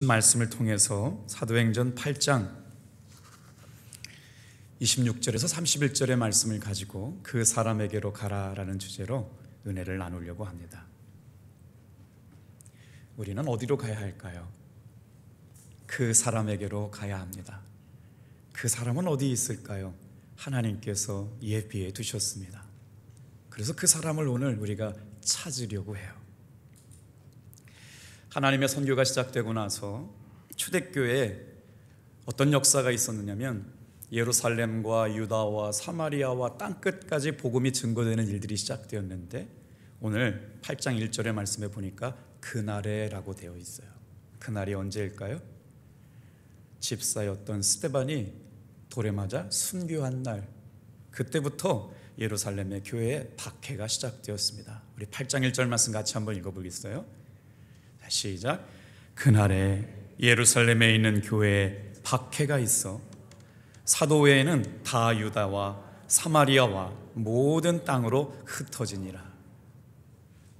말씀을 통해서 사도행전 8장 26절에서 31절의 말씀을 가지고 그 사람에게로 가라라는 주제로 은혜를 나누려고 합니다. 우리는 어디로 가야 할까요? 그 사람에게로 가야 합니다. 그 사람은 어디 있을까요? 하나님께서 예비해 두셨습니다. 그래서 그 사람을 오늘 우리가 찾으려고 해요. 하나님의 선교가 시작되고 나서 초대교회에 어떤 역사가 있었느냐면 예루살렘과 유다와 사마리아와 땅끝까지 복음이 증거되는 일들이 시작되었는데 오늘 8장 1절의 말씀에 보니까 그날에라고 되어 있어요. 그날이 언제일까요? 집사였던 스데반이 돌에 맞아 순교한 날, 그때부터 예루살렘의 교회에 박해가 시작되었습니다. 우리 8장 1절 말씀 같이 한번 읽어보겠어요? 시작. 그날에 예루살렘에 있는 교회에 박해가 있어 사도 외에는 다 유다와 사마리아와 모든 땅으로 흩어지니라.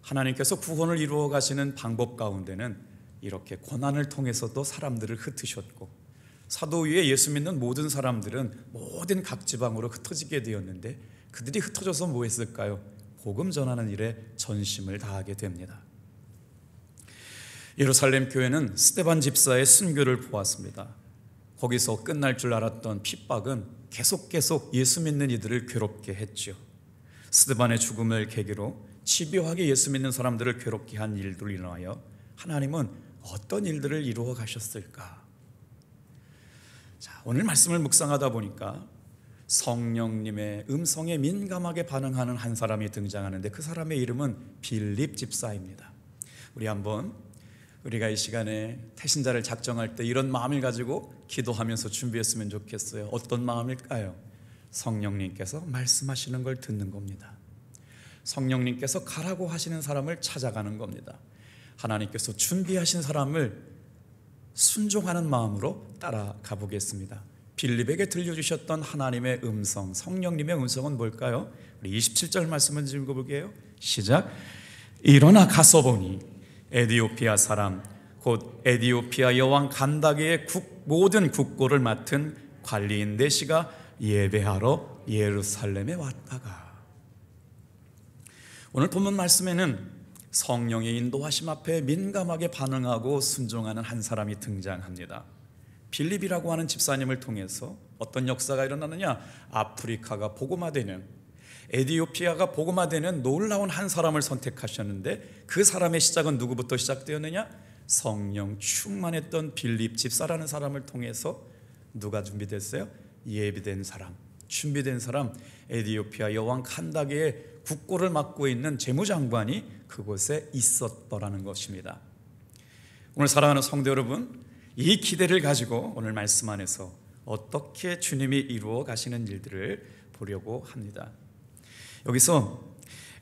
하나님께서 구원을 이루어 가시는 방법 가운데는 이렇게 고난을 통해서도 사람들을 흩으셨고, 사도 위에 예수 믿는 모든 사람들은 모든 각 지방으로 흩어지게 되었는데 그들이 흩어져서 뭐 했을까요? 복음 전하는 일에 전심을 다하게 됩니다. 예루살렘 교회는 스데반 집사의 순교를 보았습니다. 거기서 끝날 줄 알았던 핍박은 계속 예수 믿는 이들을 괴롭게 했죠. 스데반의 죽음을 계기로 집요하게 예수 믿는 사람들을 괴롭게 한 일들로 인하여 하나님은 어떤 일들을 이루어 가셨을까? 자, 오늘 말씀을 묵상하다 보니까 성령님의 음성에 민감하게 반응하는 한 사람이 등장하는데 그 사람의 이름은 빌립 집사입니다. 우리가 이 시간에 태신자를 작정할 때 이런 마음을 가지고 기도하면서 준비했으면 좋겠어요. 어떤 마음일까요? 성령님께서 말씀하시는 걸 듣는 겁니다. 성령님께서 가라고 하시는 사람을 찾아가는 겁니다. 하나님께서 준비하신 사람을 순종하는 마음으로 따라가 보겠습니다. 빌립에게 들려주셨던 하나님의 음성, 성령님의 음성은 뭘까요? 우리 27절 말씀을 읽어볼게요. 시작. 일어나 가서 보니 에디오피아 사람 곧 에디오피아 여왕 간다게의 모든 국고를 맡은 관리인 내시가 예배하러 예루살렘에 왔다가. 오늘 본문 말씀에는 성령의 인도하심 앞에 민감하게 반응하고 순종하는 한 사람이 등장합니다. 빌립이라고 하는 집사님을 통해서 어떤 역사가 일어나느냐? 아프리카가 복음화되는, 에디오피아가 복음화되는 놀라운 한 사람을 선택하셨는데 그 사람의 시작은 누구부터 시작되었느냐? 성령 충만했던 빌립 집사라는 사람을 통해서 누가 준비됐어요? 예비된 사람, 준비된 사람, 에디오피아 여왕 칸다게의 국고를 맡고 있는 재무장관이 그곳에 있었더라는 것입니다. 오늘 사랑하는 성도 여러분, 이 기대를 가지고 오늘 말씀 안에서 어떻게 주님이 이루어 가시는 일들을 보려고 합니다. 여기서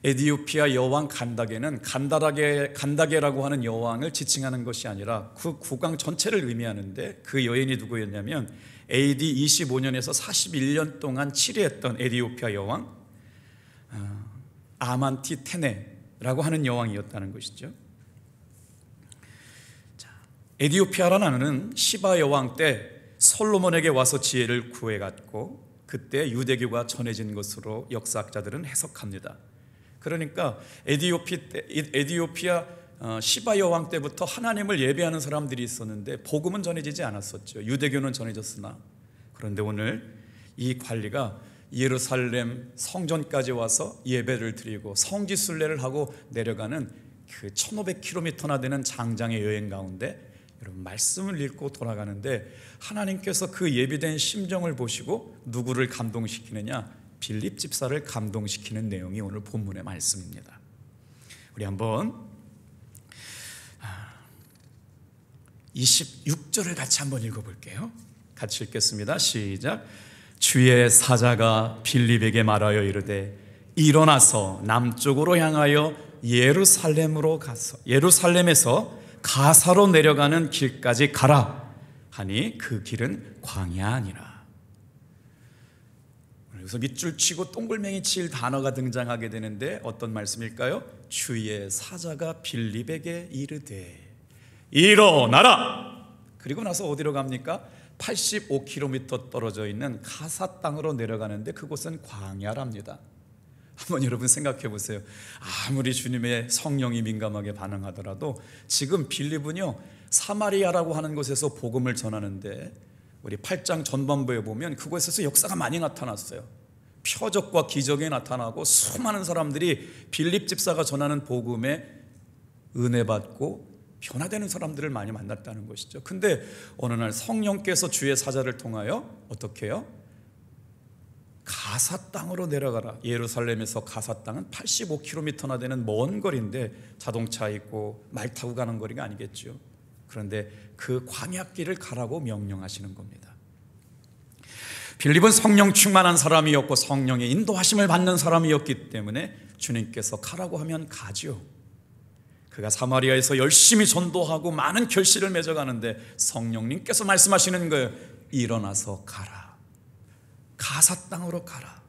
에디오피아 여왕 간다게는 간다게라고 하는 여왕을 지칭하는 것이 아니라 그 국왕 전체를 의미하는데, 그 여인이 누구였냐면 AD 25년에서 41년 동안 치리했던 에디오피아 여왕 아만티 테네라고 하는 여왕이었다는 것이죠. 에디오피아라는 나라는 시바 여왕 때 솔로몬에게 와서 지혜를 구해갔고 그때 유대교가 전해진 것으로 역사학자들은 해석합니다. 그러니까 에디오피아 시바 여왕 때부터 하나님을 예배하는 사람들이 있었는데 복음은 전해지지 않았었죠. 유대교는 전해졌으나. 그런데 오늘 이 관리가 예루살렘 성전까지 와서 예배를 드리고 성지순례를 하고 내려가는 그 1500km나 되는 장장의 여행 가운데 여러분 말씀을 읽고 돌아가는데 하나님께서 그 예비된 심정을 보시고 누구를 감동시키느냐? 빌립 집사를 감동시키는 내용이 오늘 본문의 말씀입니다. 우리 한번 26절을 같이 한번 읽어볼게요. 같이 읽겠습니다. 시작. 주의 사자가 빌립에게 말하여 이르되 일어나서 남쪽으로 향하여 예루살렘에서 가사로 내려가는 길까지 가라 하니 그 길은 광야 아니라. 여기서 밑줄 치고 동글맹이 칠 단어가 등장하게 되는데 어떤 말씀일까요? 주의 사자가 빌립에게 이르되 일어나라. 그리고 나서 어디로 갑니까? 85km 떨어져 있는 가사 땅으로 내려가는데 그곳은 광야랍니다. 한번 여러분 생각해 보세요. 아무리 주님의 성령이 민감하게 반응하더라도 지금 빌립은요, 사마리아라고 하는 곳에서 복음을 전하는데 우리 8장 전반부에 보면 그곳에서 역사가 많이 나타났어요. 표적과 기적이 나타나고 수많은 사람들이 빌립 집사가 전하는 복음에 은혜 받고 변화되는 사람들을 많이 만났다는 것이죠. 근데 어느 날 성령께서 주의 사자를 통하여 어떻게 해요? 가사 땅으로 내려가라. 예루살렘에서 가사 땅은 85km나 되는 먼 거리인데 자동차 있고 말 타고 가는 거리가 아니겠죠. 그런데 그 광야길을 가라고 명령하시는 겁니다. 빌립은 성령 충만한 사람이었고 성령의 인도하심을 받는 사람이었기 때문에 주님께서 가라고 하면 가지요. 그가 사마리아에서 열심히 전도하고 많은 결실을 맺어가는데 성령님께서 말씀하시는 거예요. 일어나서 가라. 가사 땅으로 가라.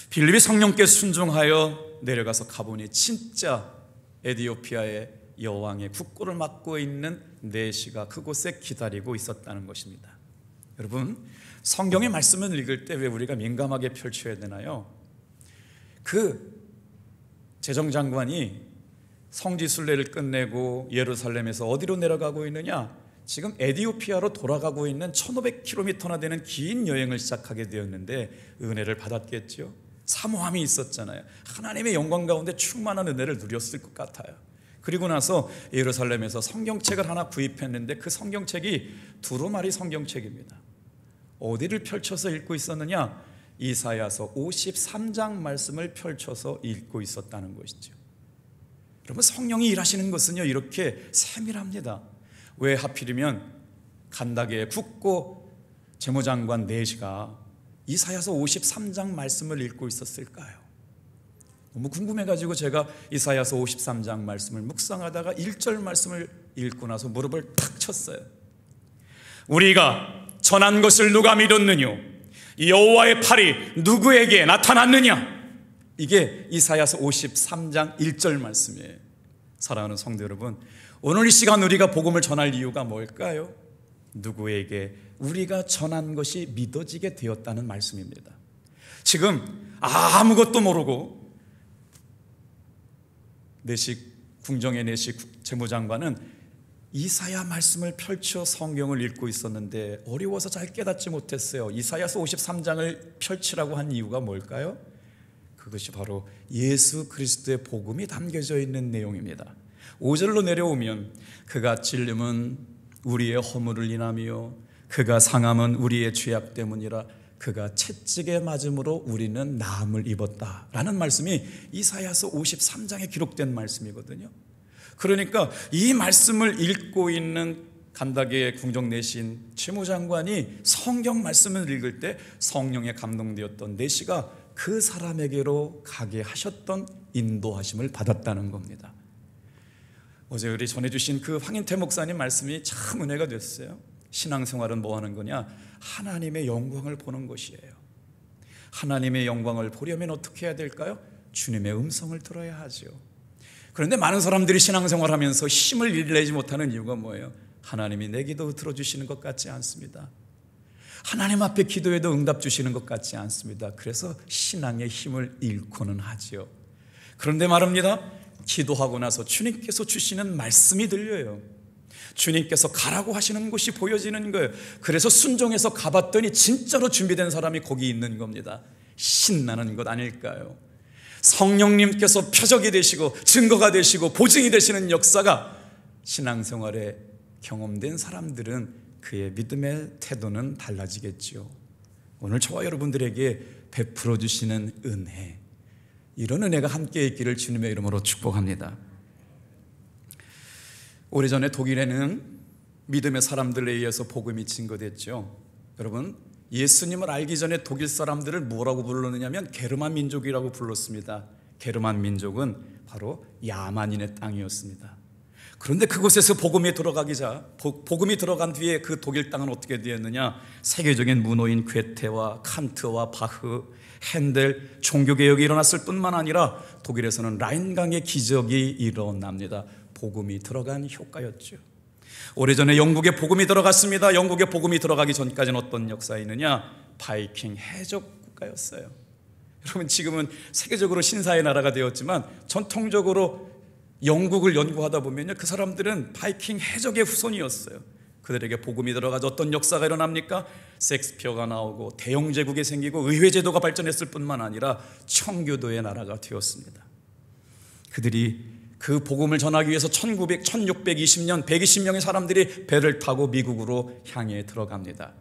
빌립이 성령께 순종하여 내려가서 가보니 진짜 에디오피아의 여왕의 국고를 맡고 있는 내시가 그곳에 기다리고 있었다는 것입니다. 여러분, 성경의 말씀을 읽을 때 왜 우리가 민감하게 펼쳐야 되나요? 그 재정장관이 성지순례를 끝내고 예루살렘에서 어디로 내려가고 있느냐? 지금 에디오피아로 돌아가고 있는 1500km나 되는 긴 여행을 시작하게 되었는데 은혜를 받았겠죠. 사모함이 있었잖아요. 하나님의 영광 가운데 충만한 은혜를 누렸을 것 같아요. 그리고 나서 예루살렘에서 성경책을 하나 구입했는데 그 성경책이 두루마리 성경책입니다. 어디를 펼쳐서 읽고 있었느냐? 이사야서 53장 말씀을 펼쳐서 읽고 있었다는 것이죠. 여러분, 성령이 일하시는 것은요 이렇게 세밀합니다. 왜 하필이면 간다게의 국고 재무장관 내시가 이사야서 53장 말씀을 읽고 있었을까요? 너무 궁금해가지고 제가 이사야서 53장 말씀을 묵상하다가 1절 말씀을 읽고 나서 무릎을 탁 쳤어요. 우리가 전한 것을 누가 믿었느뇨? 여호와의 팔이 누구에게 나타났느냐? 이게 이사야서 53장 1절 말씀이에요. 사랑하는 성도 여러분, 오늘 이 시간 우리가 복음을 전할 이유가 뭘까요? 누구에게 우리가 전한 것이 믿어지게 되었다는 말씀입니다. 지금 아무것도 모르고 궁정의 내시 재무장관은 이사야 말씀을 펼쳐 성경을 읽고 있었는데 어려워서 잘 깨닫지 못했어요. 이사야서 53장을 펼치라고 한 이유가 뭘까요? 그것이 바로 예수 그리스도의 복음이 담겨져 있는 내용입니다. 5절로 내려오면 그가 찔림은 우리의 허물을 인하며 그가 상함은 우리의 죄악 때문이라 그가 채찍에 맞음으로 우리는 나음을 입었다라는 말씀이 이사야서 53장에 기록된 말씀이거든요. 그러니까 이 말씀을 읽고 있는 간다게의 궁정 내신 재무장관이 성경 말씀을 읽을 때 성령에 감동되었던 내시가 그 사람에게로 가게 하셨던 인도하심을 받았다는 겁니다. 어제 우리 전해주신 그 황인태 목사님 말씀이 참 은혜가 됐어요. 신앙생활은 뭐 하는 거냐? 하나님의 영광을 보는 것이에요. 하나님의 영광을 보려면 어떻게 해야 될까요? 주님의 음성을 들어야 하죠. 그런데 많은 사람들이 신앙생활하면서 힘을 내지 못하는 이유가 뭐예요? 하나님이 내 기도 들어주시는 것 같지 않습니다. 하나님 앞에 기도해도 응답 주시는 것 같지 않습니다. 그래서 신앙의 힘을 잃고는 하지요. 그런데 말입니다, 기도하고 나서 주님께서 주시는 말씀이 들려요. 주님께서 가라고 하시는 곳이 보여지는 거예요. 그래서 순종해서 가봤더니 진짜로 준비된 사람이 거기 있는 겁니다. 신나는 것 아닐까요? 성령님께서 표적이 되시고 증거가 되시고 보증이 되시는 역사가 신앙생활에 경험된 사람들은 그의 믿음의 태도는 달라지겠죠. 오늘 저와 여러분들에게 베풀어 주시는 은혜, 이런 은혜가 함께 있기를 주님의 이름으로 축복합니다. 오래전에 독일에는 믿음의 사람들에 의해서 복음이 증거됐죠. 여러분, 예수님을 알기 전에 독일 사람들을 뭐라고 불렀느냐면 게르만 민족이라고 불렀습니다. 게르만 민족은 바로 야만인의 땅이었습니다. 그런데 그곳에서 복음이 들어간 뒤에 그 독일 땅은 어떻게 되었느냐? 세계적인 문호인 괴테와 칸트와 바흐, 핸델, 종교개혁이 일어났을 뿐만 아니라 독일에서는 라인강의 기적이 일어납니다. 복음이 들어간 효과였죠. 오래전에 영국에 복음이 들어갔습니다. 영국에 복음이 들어가기 전까지는 어떤 역사이느냐? 바이킹 해적 국가였어요. 여러분, 지금은 세계적으로 신사의 나라가 되었지만 전통적으로 영국을 연구하다 보면요, 그 사람들은 바이킹 해적의 후손이었어요. 그들에게 복음이 들어가서 어떤 역사가 일어납니까? 섹스피어가 나오고 대영제국이 생기고 의회제도가 발전했을 뿐만 아니라 청교도의 나라가 되었습니다. 그들이 그 복음을 전하기 위해서 1620년 120명의 사람들이 배를 타고 미국으로 향해 들어갑니다.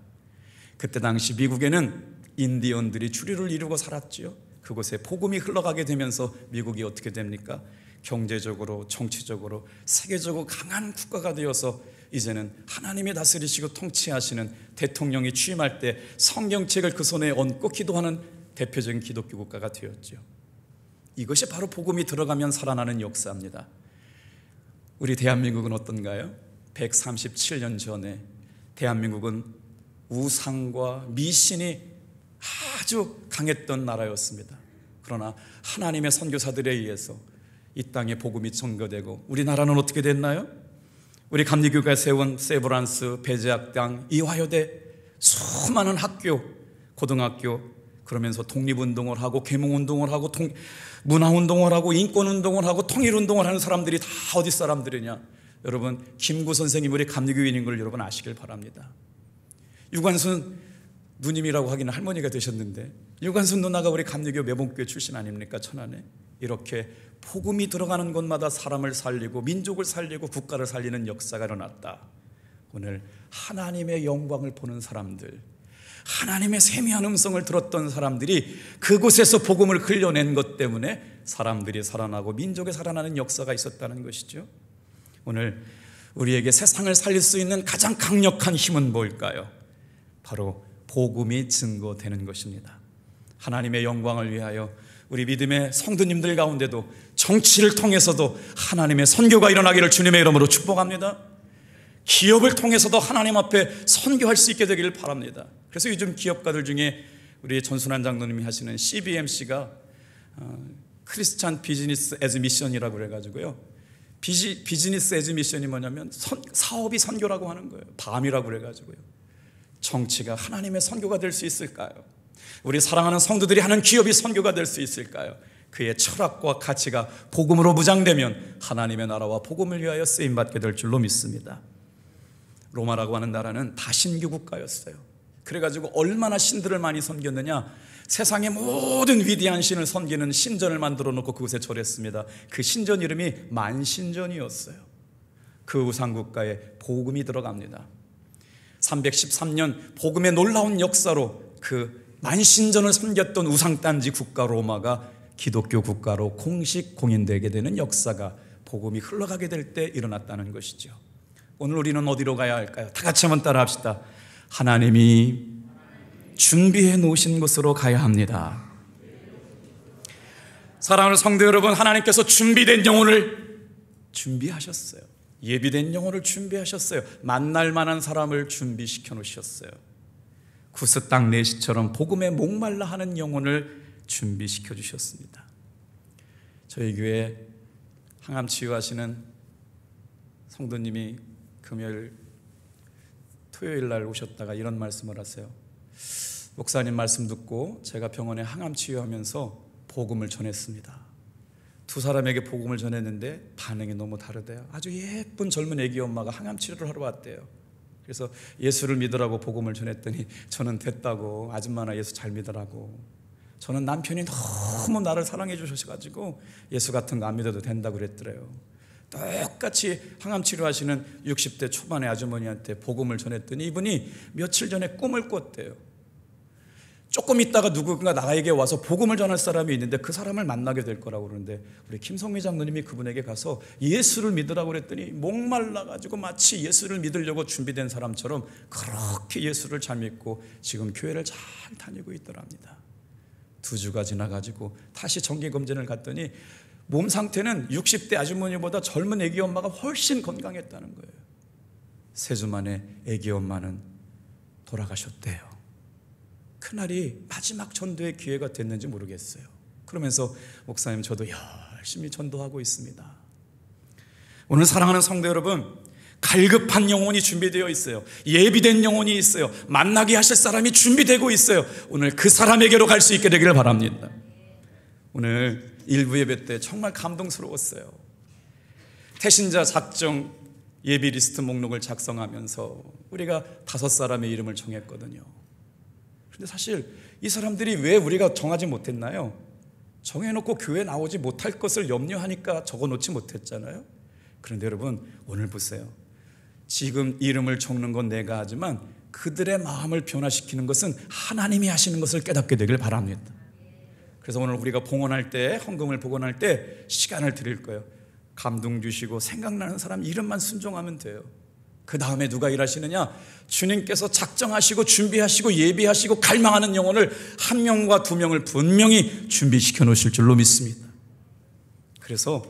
그때 당시 미국에는 인디언들이 주류를 이루고 살았지요. 그곳에 복음이 흘러가게 되면서 미국이 어떻게 됩니까? 경제적으로, 정치적으로, 세계적으로 강한 국가가 되어서 이제는 하나님이 다스리시고 통치하시는 대통령이 취임할 때 성경책을 그 손에 얹고 기도하는 대표적인 기독교 국가가 되었죠. 이것이 바로 복음이 들어가면 살아나는 역사입니다. 우리 대한민국은 어떤가요? 137년 전에 대한민국은 우상과 미신이 아주 강했던 나라였습니다. 그러나 하나님의 선교사들에 의해서 이 땅에 복음이 전거되고 우리나라는 어떻게 됐나요? 우리 감리교가 세운 세브란스, 배제학당, 이화여대, 수많은 학교, 고등학교, 그러면서 독립운동을 하고 계몽운동을 하고 문화운동을 하고 인권운동을 하고 통일운동을 하는 사람들이 다 어디 사람들이냐? 여러분, 김구 선생님 우리 감리교인인 걸 여러분 아시길 바랍니다. 유관순 누님이라고 하기는 할머니가 되셨는데 유관순 누나가 우리 감리교 매봉교회 출신 아닙니까? 천안에. 이렇게 복음이 들어가는 곳마다 사람을 살리고 민족을 살리고 국가를 살리는 역사가 일어났다. 오늘 하나님의 영광을 보는 사람들, 하나님의 세미한 음성을 들었던 사람들이 그곳에서 복음을 흘려낸 것 때문에 사람들이 살아나고 민족이 살아나는 역사가 있었다는 것이죠. 오늘 우리에게 세상을 살릴 수 있는 가장 강력한 힘은 뭘까요? 바로 복음이 증거되는 것입니다. 하나님의 영광을 위하여 우리 믿음의 성도님들 가운데도 정치를 통해서도 하나님의 선교가 일어나기를 주님의 이름으로 축복합니다. 기업을 통해서도 하나님 앞에 선교할 수 있게 되기를 바랍니다. 그래서 요즘 기업가들 중에 우리 전순환 장로님이 하시는 CBMC가 크리스찬 비즈니스 에즈 미션이라고 그래가지고요, 비즈니스 에즈 미션이 뭐냐면 사업이 선교라고 하는 거예요. 밤이라고 그래가지고요. 정치가 하나님의 선교가 될 수 있을까요? 우리 사랑하는 성도들이 하는 기업이 선교가 될 수 있을까요? 그의 철학과 가치가 복음으로 무장되면 하나님의 나라와 복음을 위하여 쓰임받게 될 줄로 믿습니다. 로마라고 하는 나라는 다신교 국가였어요. 그래가지고 얼마나 신들을 많이 섬겼느냐, 세상의 모든 위대한 신을 섬기는 신전을 만들어 놓고 그곳에 절했습니다. 그 신전 이름이 만신전이었어요. 그 우상국가에 복음이 들어갑니다. 313년 복음의 놀라운 역사로 그 만신전을 섬겼던 우상단지 국가 로마가 기독교 국가로 공식 공인되게 되는 역사가 복음이 흘러가게 될 때 일어났다는 것이죠. 오늘 우리는 어디로 가야 할까요? 다 같이 한번 따라 합시다. 하나님이 준비해 놓으신 곳으로 가야 합니다. 사랑하는 성도 여러분, 하나님께서 준비된 영혼을 준비하셨어요. 예비된 영혼을 준비하셨어요. 만날 만한 사람을 준비시켜 놓으셨어요. 구스 땅 내시처럼 복음에 목말라 하는 영혼을 준비시켜 주셨습니다. 저희 교회 항암 치유하시는 성도님이 금요일 토요일 날 오셨다가 이런 말씀을 하세요. 목사님 말씀 듣고 제가 병원에 항암 치유하면서 복음을 전했습니다. 두 사람에게 복음을 전했는데 반응이 너무 다르대요. 아주 예쁜 젊은 애기 엄마가 항암 치료를 하러 왔대요. 그래서 예수를 믿으라고 복음을 전했더니 저는 됐다고, 아줌마나 예수 잘 믿으라고, 저는 남편이 너무 나를 사랑해 주셔가지고 예수 같은 거 안 믿어도 된다고 그랬더래요. 똑같이 항암 치료하시는 60대 초반의 아주머니한테 복음을 전했더니 이분이 며칠 전에 꿈을 꿨대요. 조금 있다가 누군가 나에게 와서 복음을 전할 사람이 있는데 그 사람을 만나게 될 거라고 그러는데 우리 김성미 장로님이 그분에게 가서 예수를 믿으라고 그랬더니 목말라가지고 마치 예수를 믿으려고 준비된 사람처럼 그렇게 예수를 잘 믿고 지금 교회를 잘 다니고 있더랍니다. 2주가 지나가지고 다시 정기검진을 갔더니 몸 상태는 60대 아주머니보다 젊은 애기 엄마가 훨씬 건강했다는 거예요. 3주 만에 애기 엄마는 돌아가셨대요. 그날이 마지막 전도의 기회가 됐는지 모르겠어요. 그러면서 목사님 저도 열심히 전도하고 있습니다. 오늘 사랑하는 성도 여러분, 갈급한 영혼이 준비되어 있어요. 예비된 영혼이 있어요. 만나게 하실 사람이 준비되고 있어요. 오늘 그 사람에게로 갈 수 있게 되기를 바랍니다. 오늘 일부 예배 때 정말 감동스러웠어요. 태신자 작정 예비 리스트 목록을 작성하면서 우리가 5사람의 이름을 정했거든요. 그런데 사실 이 사람들이 왜 우리가 정하지 못했나요? 정해놓고 교회 나오지 못할 것을 염려하니까 적어놓지 못했잖아요. 그런데 여러분, 오늘 보세요. 지금 이름을 적는 건 내가 하지만 그들의 마음을 변화시키는 것은 하나님이 하시는 것을 깨닫게 되길 바랍니다. 그래서 오늘 우리가 봉헌할 때, 헌금을 봉헌할 때 시간을 드릴 거예요. 감동 주시고 생각나는 사람 이름만 순종하면 돼요. 그 다음에 누가 일하시느냐? 주님께서 작정하시고 준비하시고 예비하시고 갈망하는 영혼을 1명과 2명을 분명히 준비시켜 놓으실 줄로 믿습니다. 그래서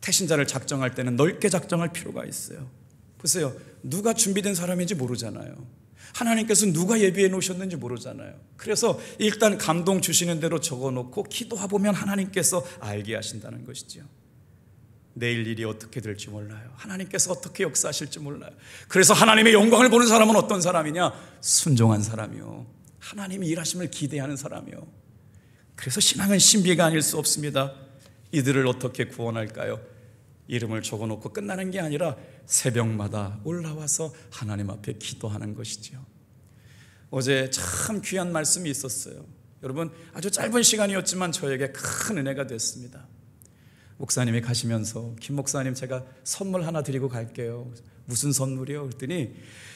태신자를 작정할 때는 넓게 작정할 필요가 있어요. 보세요. 누가 준비된 사람인지 모르잖아요. 하나님께서 누가 예비해 놓으셨는지 모르잖아요. 그래서 일단 감동 주시는 대로 적어놓고 기도해보면 하나님께서 알게 하신다는 것이죠. 내일 일이 어떻게 될지 몰라요. 하나님께서 어떻게 역사하실지 몰라요. 그래서 하나님의 영광을 보는 사람은 어떤 사람이냐? 순종한 사람이요, 하나님이 일하심을 기대하는 사람이요. 그래서 신앙은 신비가 아닐 수 없습니다. 이들을 어떻게 구원할까요? 이름을 적어놓고 끝나는 게 아니라 새벽마다 올라와서 하나님 앞에 기도하는 것이죠. 어제 참 귀한 말씀이 있었어요. 여러분, 아주 짧은 시간이었지만 저에게 큰 은혜가 됐습니다. 목사님이 가시면서 김 목사님 제가 선물 하나 드리고 갈게요. 무슨 선물이요? 그랬더니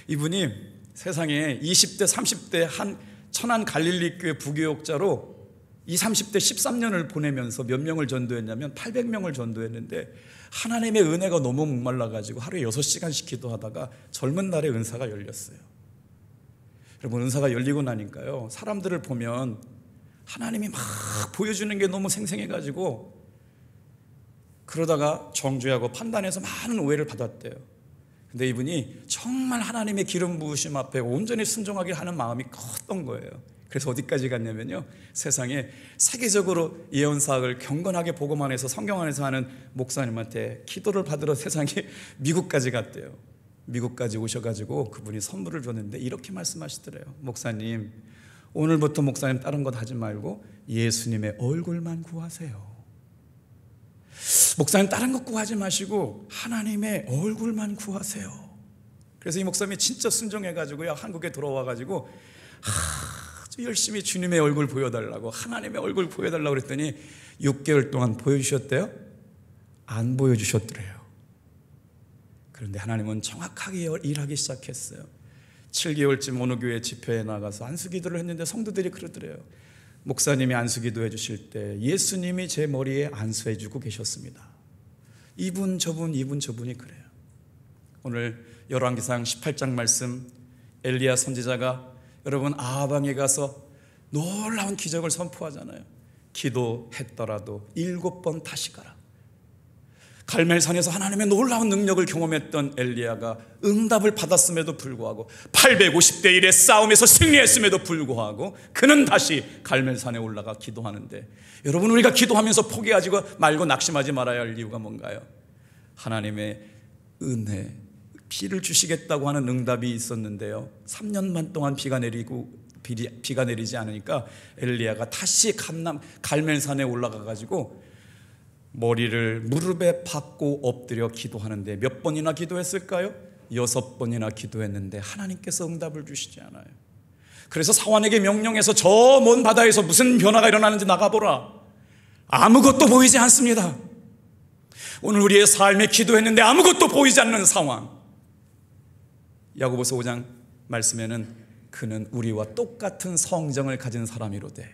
이분이 세상에 20대 30대 한 천안 갈릴리교회 부교역자로 20, 30대 13년을 보내면서 몇 명을 전도했냐면 800명을 전도했는데 하나님의 은혜가 너무 목말라가지고 하루에 6시간씩 기도하다가 젊은 날에 은사가 열렸어요. 여러분, 은사가 열리고 나니까요, 사람들을 보면 하나님이 막 보여주는 게 너무 생생해가지고 그러다가 정죄하고 판단해서 많은 오해를 받았대요. 근데 이분이 정말 하나님의 기름 부으심 앞에 온전히 순종하게 하는 마음이 컸던 거예요. 그래서 어디까지 갔냐면요, 세상에 세계적으로 예언사학을 경건하게 보고만 해서 성경 안에서 하는 목사님한테 기도를 받으러 세상에 미국까지 갔대요. 미국까지 오셔가지고 그분이 선물을 줬는데 이렇게 말씀하시더래요. 목사님, 오늘부터 목사님 다른 것 하지 말고 예수님의 얼굴만 구하세요. 목사님 다른 것 구하지 마시고 하나님의 얼굴만 구하세요. 그래서 이 목사님이 진짜 순종해가지고요, 한국에 돌아와가지고 아주 열심히 주님의 얼굴 보여달라고, 하나님의 얼굴 보여달라고 그랬더니 6개월 동안 보여주셨대요? 안 보여주셨더래요. 그런데 하나님은 정확하게 일하기 시작했어요. 7개월쯤 어느 교회 집회에 나가서 안수기도를 했는데 성도들이 그러더래요. 목사님이 안수기도 해주실 때 예수님이 제 머리에 안수해주고 계셨습니다. 이분 저분이 그래요. 오늘 열왕기상 18장 말씀, 엘리야 선지자가 여러분 아방에 가서 놀라운 기적을 선포하잖아요. 기도했더라도 7번 다시 가라. 갈멜산에서 하나님의 놀라운 능력을 경험했던 엘리야가 응답을 받았음에도 불구하고 850대 1의 싸움에서 승리했음에도 불구하고 그는 다시 갈멜산에 올라가 기도하는데, 여러분, 우리가 기도하면서 포기하지 말고 낙심하지 말아야 할 이유가 뭔가요? 하나님의 은혜, 비를 주시겠다고 하는 응답이 있었는데요, 3년만 동안 비가 내리지 않으니까 엘리야가 다시 갈멜산에 올라가가지고 머리를 무릎에 박고 엎드려 기도하는데 몇 번이나 기도했을까요? 6번이나 기도했는데 하나님께서 응답을 주시지 않아요. 그래서 사환에게 명령해서 저 먼 바다에서 무슨 변화가 일어나는지 나가보라. 아무것도 보이지 않습니다. 오늘 우리의 삶에 기도했는데 아무것도 보이지 않는 상황. 야고보서 5장 말씀에는 그는 우리와 똑같은 성정을 가진 사람이로되,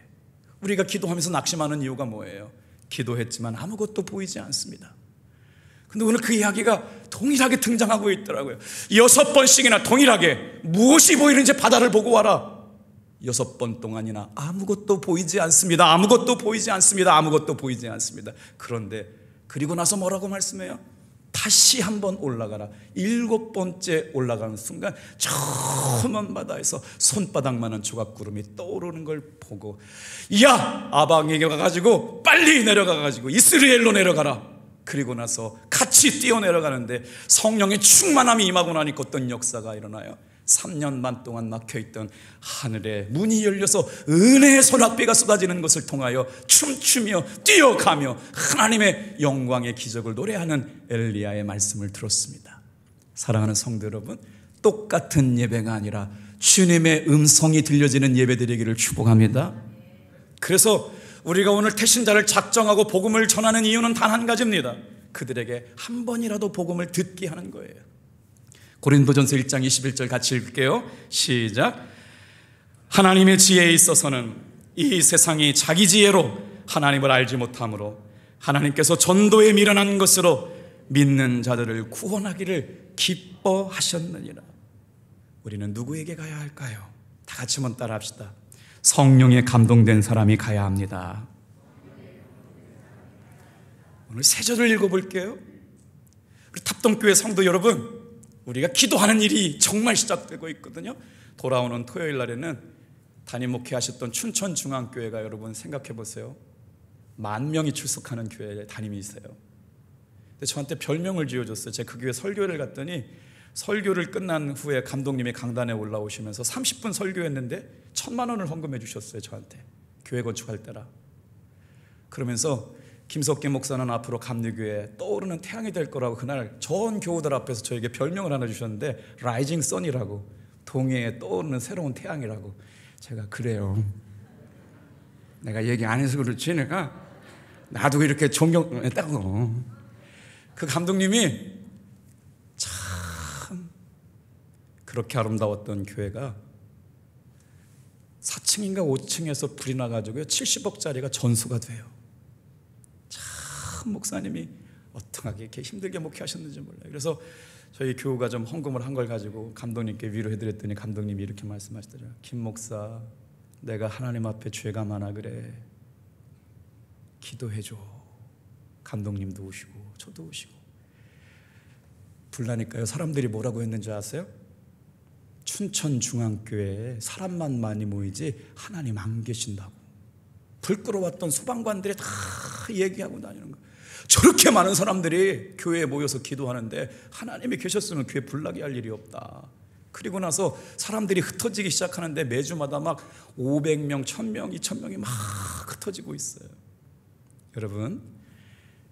우리가 기도하면서 낙심하는 이유가 뭐예요? 기도했지만 아무것도 보이지 않습니다. 근데 오늘 그 이야기가 동일하게 등장하고 있더라고요. 6번씩이나 동일하게 무엇이 보이는지 바다를 보고 와라. 6번 동안이나 아무것도 보이지 않습니다. 아무것도 보이지 않습니다. 아무것도 보이지 않습니다. 그런데 그리고 나서 뭐라고 말씀해요? 다시 한번 올라가라. 7번째 올라가는 순간 저 먼 바다에서 손바닥만한 조각구름이 떠오르는 걸 보고, 야, 아방에게 가가지고 빨리 내려가가지고 이스라엘로 내려가라. 그리고 나서 같이 같이 뛰어내려가는데 성령의 충만함이 임하고 나니까 어떤 역사가 일어나요? 3년 반 동안 막혀있던 하늘의 문이 열려서 은혜의 소낙비가 쏟아지는 것을 통하여 춤추며 뛰어가며 하나님의 영광의 기적을 노래하는 엘리야의 말씀을 들었습니다. 사랑하는 성도 여러분, 똑같은 예배가 아니라 주님의 음성이 들려지는 예배드리기를 축복합니다. 그래서 우리가 오늘 태신자를 작정하고 복음을 전하는 이유는 단 한 가지입니다. 그들에게 한 번이라도 복음을 듣게 하는 거예요. 고린도전서 1장 21절 같이 읽을게요. 시작. 하나님의 지혜에 있어서는 이 세상이 자기 지혜로 하나님을 알지 못하므로 하나님께서 전도에 미련한 것으로 믿는 자들을 구원하기를 기뻐하셨느니라. 우리는 누구에게 가야 할까요? 다 같이 한번 따라합시다. 성령에 감동된 사람이 가야 합니다. 오늘 세 절을 읽어볼게요. 우리 탑동교회 성도 여러분, 우리가 기도하는 일이 정말 시작되고 있거든요. 돌아오는 토요일 날에는 담임 목회하셨던 춘천중앙교회가, 여러분 생각해 보세요, 10,000명이 출석하는 교회에 담임이 있어요. 근데 저한테 별명을 지어줬어요. 제가 그 교회 설교를 갔더니 설교를 끝난 후에 감독님이 강단에 올라오시면서 30분 설교했는데 1,000만 원을 헌금해 주셨어요. 저한테, 교회 건축할 때라. 그러면서 김석기 목사는 앞으로 감리교회에 떠오르는 태양이 될 거라고 그날 전 교우들 앞에서 저에게 별명을 하나 주셨는데 라이징 선이라고, 동해에 떠오르는 새로운 태양이라고. 제가 그래요, 내가 얘기 안 해서 그렇지 내가 나도 이렇게 존경했다고. 그 감독님이 참 그렇게 아름다웠던 교회가 4층인가 5층에서 불이 나가지고요 70억짜리가 전수가 돼요. 참 목사님이 어떠하게 이렇게 힘들게 목회하셨는지 몰라요. 그래서 저희 교우가 좀 헌금을 한 걸 가지고 감독님께 위로해드렸더니 감독님이 이렇게 말씀하시더라고요. 김 목사, 내가 하나님 앞에 죄가 많아 그래, 기도해줘. 감독님도 오시고 저도 오시고. 불나니까요, 사람들이 뭐라고 했는지 아세요? 춘천중앙교회에 사람만 많이 모이지 하나님 안 계신다고. 불 끌어왔던 소방관들이 다 얘기하고 다니는 거예요. 저렇게 많은 사람들이 교회에 모여서 기도하는데 하나님이 계셨으면 교회 불나게 할 일이 없다. 그리고 나서 사람들이 흩어지기 시작하는데 매주마다 막 500명, 1,000명, 2,000명이 막 흩어지고 있어요. 여러분,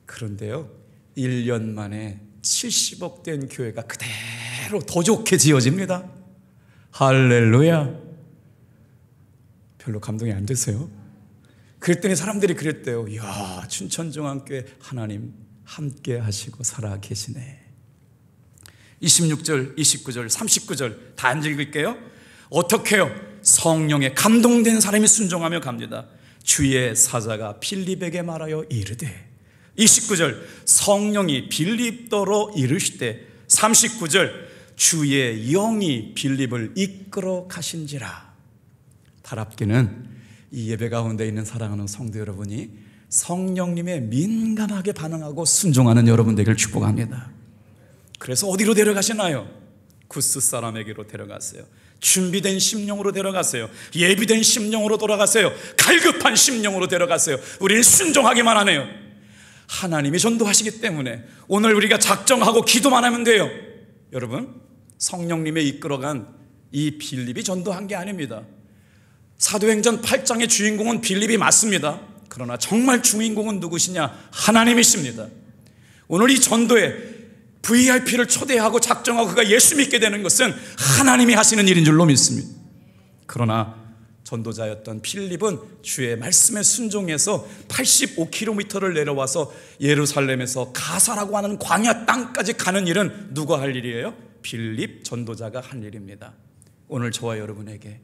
그런데요 1년 만에 70억 된 교회가 그대로 더 좋게 지어집니다. 할렐루야. 별로 감동이 안 되세요? 그랬더니 사람들이 그랬대요. 이야, 춘천중앙교회 하나님 함께 하시고 살아 계시네. 26절, 29절, 39절 다 안 읽을게요. 어떻게 해요? 성령에 감동된 사람이 순종하며 갑니다. 주의 사자가 빌립에게 말하여 이르되. 29절, 성령이 빌립더러 이르시되. 39절, 주의 영이 빌립을 이끌어 가신지라. 바랍기는 이 예배 가운데 있는 사랑하는 성도 여러분이 성령님의 민감하게 반응하고 순종하는 여러분 되기를 축복합니다. 그래서 어디로 데려가시나요? 구스 사람에게로 데려가세요. 준비된 심령으로 데려가세요. 예비된 심령으로 돌아가세요. 갈급한 심령으로 데려가세요. 우리는 순종하기만 하네요. 하나님이 전도하시기 때문에 오늘 우리가 작정하고 기도만 하면 돼요. 여러분, 성령님의 이끌어간 이 빌립이 전도한 게 아닙니다. 사도행전 8장의 주인공은 빌립이 맞습니다. 그러나 정말 주인공은 누구시냐? 하나님이십니다. 오늘 이 전도에 VIP를 초대하고 작정하고 그가 예수 믿게 되는 것은 하나님이 하시는 일인 줄로 믿습니다. 그러나 전도자였던 빌립은 주의 말씀에 순종해서 85km를 내려와서 예루살렘에서 가사라고 하는 광야 땅까지 가는 일은 누가 할 일이에요? 빌립 전도자가 할 일입니다. 오늘 저와 여러분에게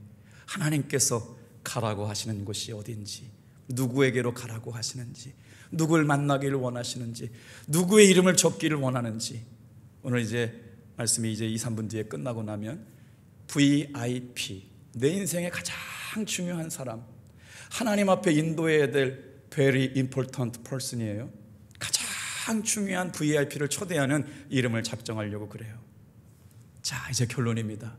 하나님께서 가라고 하시는 곳이 어딘지, 누구에게로 가라고 하시는지, 누굴 만나기를 원하시는지, 누구의 이름을 적기를 원하는지, 오늘 이제 말씀이 이제 2, 3분 뒤에 끝나고 나면 VIP, 내 인생의 가장 중요한 사람, 하나님 앞에 인도해야 될 very important person이에요. 가장 중요한 VIP를 초대하는 이름을 작정하려고 그래요. 자, 이제 결론입니다.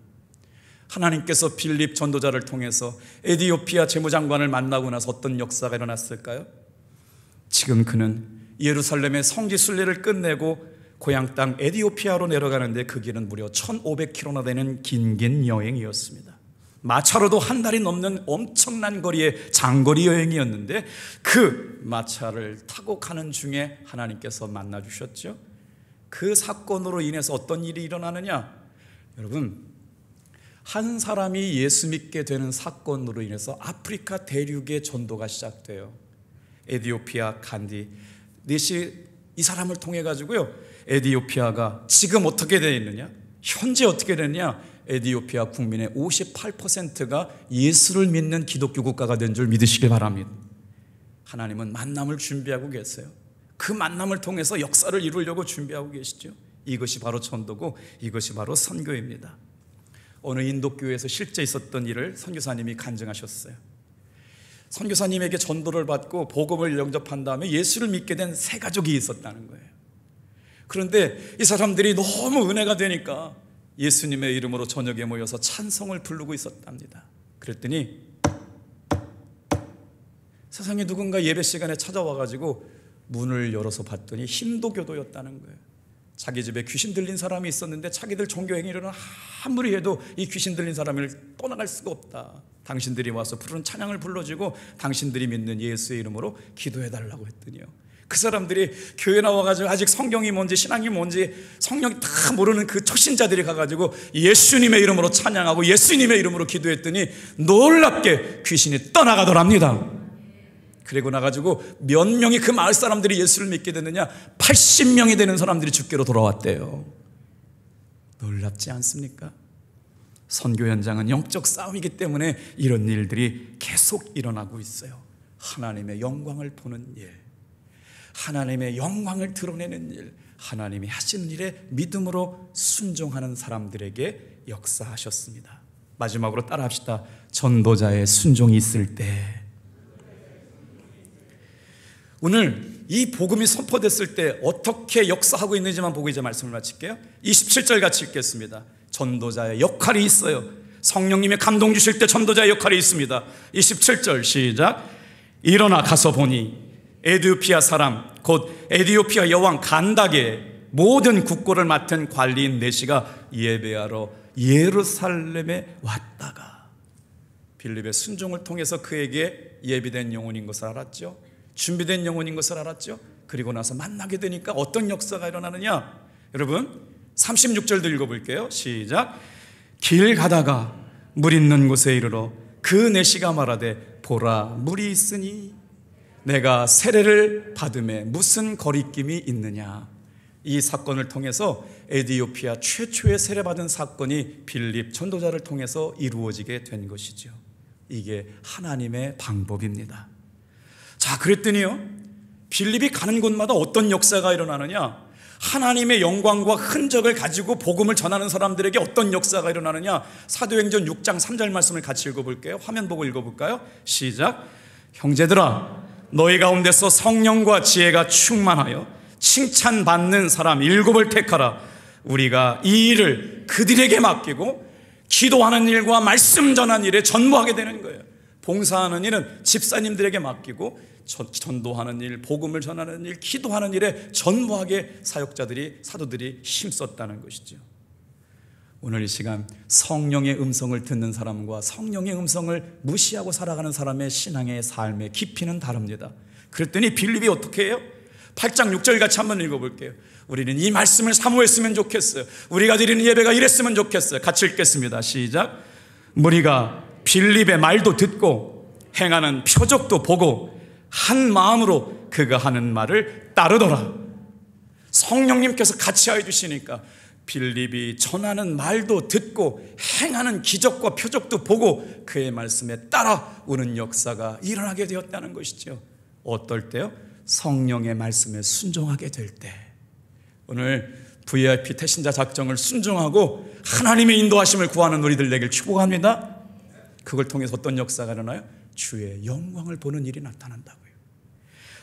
하나님께서 빌립 전도자를 통해서 에디오피아 재무장관을 만나고 나서 어떤 역사가 일어났을까요? 지금 그는 예루살렘의 성지 순례를 끝내고 고향 땅 에디오피아로 내려가는데 그 길은 무려 1500km나 되는 긴 여행이었습니다. 마차로도 한 달이 넘는 엄청난 거리의 장거리 여행이었는데 그 마차를 타고 가는 중에 하나님께서 만나 주셨죠. 그 사건으로 인해서 어떤 일이 일어나느냐? 여러분, 한 사람이 예수 믿게 되는 사건으로 인해서 아프리카 대륙의 전도가 시작돼요. 에디오피아 간디 이 사람을 통해 가지고요, 에디오피아가 지금 어떻게 되어 있느냐? 현재 어떻게 되느냐? 에디오피아 국민의 58%가 예수를 믿는 기독교 국가가 된 줄 믿으시길 바랍니다. 하나님은 만남을 준비하고 계세요. 그 만남을 통해서 역사를 이루려고 준비하고 계시죠. 이것이 바로 전도고 이것이 바로 선교입니다. 어느 인도교회에서 실제 있었던 일을 선교사님이 간증하셨어요. 선교사님에게 전도를 받고 복음을 영접한 다음에 예수를 믿게 된 세 가족이 있었다는 거예요. 그런데 이 사람들이 너무 은혜가 되니까 예수님의 이름으로 저녁에 모여서 찬송을 부르고 있었답니다. 그랬더니 세상에 누군가 예배 시간에 찾아와가지고 문을 열어서 봤더니 힌두교도였다는 거예요. 자기 집에 귀신 들린 사람이 있었는데 자기들 종교 행위로는 아무리 해도 이 귀신 들린 사람을 떠나갈 수가 없다. 당신들이 와서 부르는 찬양을 불러주고 당신들이 믿는 예수의 이름으로 기도해달라고 했더니요, 그 사람들이 교회 나와가지고 아직 성경이 뭔지 신앙이 뭔지 성경 다 모르는 그 초신자들이 가가지고 예수님의 이름으로 찬양하고 예수님의 이름으로 기도했더니 놀랍게 귀신이 떠나가더랍니다. 그리고 나가지고 몇 명이 그 마을 사람들이 예수를 믿게 됐느냐? 80명이 되는 사람들이 주께로 돌아왔대요. 놀랍지 않습니까? 선교 현장은 영적 싸움이기 때문에 이런 일들이 계속 일어나고 있어요. 하나님의 영광을 보는 일, 하나님의 영광을 드러내는 일, 하나님이 하시는 일에 믿음으로 순종하는 사람들에게 역사하셨습니다. 마지막으로 따라합시다. 전도자의 순종이 있을 때. 오늘 이 복음이 선포됐을 때 어떻게 역사하고 있는지만 보고 이제 말씀을 마칠게요. 27절 같이 읽겠습니다. 전도자의 역할이 있어요. 성령님의 감동 주실 때 전도자의 역할이 있습니다. 27절 시작. 일어나 가서 보니 에디오피아 사람 곧 에디오피아 여왕 간닥의 모든 국고를 맡은 관리인 네시가 예배하러 예루살렘에 왔다가, 빌립의 순종을 통해서 그에게 예비된 영혼인 것을 알았죠. 준비된 영혼인 것을 알았죠. 그리고 나서 만나게 되니까 어떤 역사가 일어나느냐? 여러분 36절도 읽어볼게요. 시작. 길 가다가 물 있는 곳에 이르러 그 네시가 말하되 보라 물이 있으니 내가 세례를 받음에 무슨 거리낌이 있느냐. 이 사건을 통해서 에디오피아 최초의 세례받은 사건이 빌립 전도자를 통해서 이루어지게 된 것이죠. 이게 하나님의 방법입니다. 자, 그랬더니요, 빌립이 가는 곳마다 어떤 역사가 일어나느냐? 하나님의 영광과 흔적을 가지고 복음을 전하는 사람들에게 어떤 역사가 일어나느냐? 사도행전 6장 3절 말씀을 같이 읽어볼게요. 화면 보고 읽어볼까요? 시작. 형제들아, 너희 가운데서 성령과 지혜가 충만하여 칭찬받는 사람 7을 택하라. 우리가 이 일을 그들에게 맡기고 기도하는 일과 말씀 전하는 일에 전무하게 되는 거예요. 봉사하는 일은 집사님들에게 맡기고 전도하는 일, 복음을 전하는 일, 기도하는 일에 전무하게 사역자들이, 사도들이 힘썼다는 것이죠. 오늘 이 시간 성령의 음성을 듣는 사람과 성령의 음성을 무시하고 살아가는 사람의 신앙의 삶의 깊이는 다릅니다. 그랬더니 빌립이 어떻게 해요? 8장 6절 같이 한번 읽어볼게요. 우리는 이 말씀을 사모했으면 좋겠어요. 우리가 드리는 예배가 이랬으면 좋겠어요. 같이 읽겠습니다. 시작. 무리가 빌립의 말도 듣고 행하는 표적도 보고 한 마음으로 그가 하는 말을 따르더라. 성령님께서 같이 하여 주시니까 빌립이 전하는 말도 듣고 행하는 기적과 표적도 보고 그의 말씀에 따라오는 역사가 일어나게 되었다는 것이죠. 어떨 때요? 성령의 말씀에 순종하게 될 때. 오늘 VIP 태신자 작정을 순종하고 하나님의 인도하심을 구하는 우리들 되길 축복합니다. 그걸 통해서 어떤 역사가 일어나요? 주의 영광을 보는 일이 나타난다고요.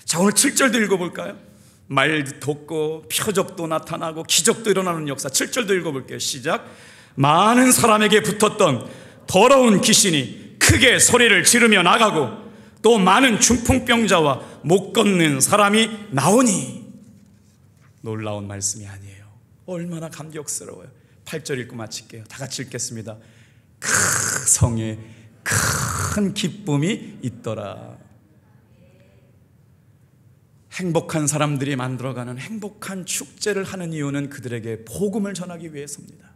자, 오늘 7절도 읽어볼까요? 말도 듣고 표적도 나타나고 기적도 일어나는 역사. 7절도 읽어볼게요. 시작. 많은 사람에게 붙었던 더러운 귀신이 크게 소리를 지르며 나가고 또 많은 중풍병자와 못 걷는 사람이 나오니. 놀라운 말씀이 아니에요. 얼마나 감격스러워요. 8절 읽고 마칠게요. 다 같이 읽겠습니다. 그 성에 큰 기쁨이 있더라. 행복한 사람들이 만들어가는 행복한 축제를 하는 이유는 그들에게 복음을 전하기 위해서입니다.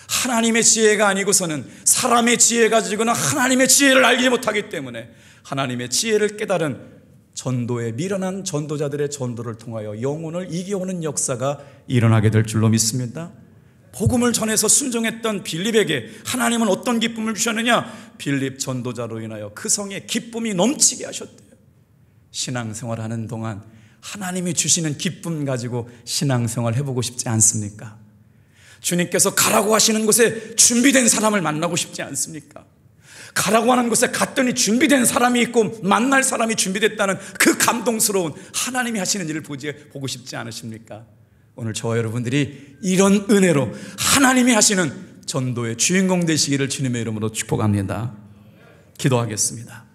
하나님의 지혜가 아니고서는 사람의 지혜 가지고는 하나님의 지혜를 알지 못하기 때문에 하나님의 지혜를 깨달은 전도에 미련한 전도자들의 전도를 통하여 영혼을 이겨오는 역사가 일어나게 될 줄로 믿습니다. 복음을 전해서 순종했던 빌립에게 하나님은 어떤 기쁨을 주셨느냐? 빌립 전도자로 인하여 그 성에 기쁨이 넘치게 하셨대요. 신앙생활하는 동안 하나님이 주시는 기쁨 가지고 신앙생활 해보고 싶지 않습니까? 주님께서 가라고 하시는 곳에 준비된 사람을 만나고 싶지 않습니까? 가라고 하는 곳에 갔더니 준비된 사람이 있고 만날 사람이 준비됐다는 그 감동스러운 하나님이 하시는 일을 보고 싶지 않으십니까? 오늘 저와 여러분들이 이런 은혜로 하나님이 하시는 전도의 주인공 되시기를 주님의 이름으로 축복합니다. 기도하겠습니다.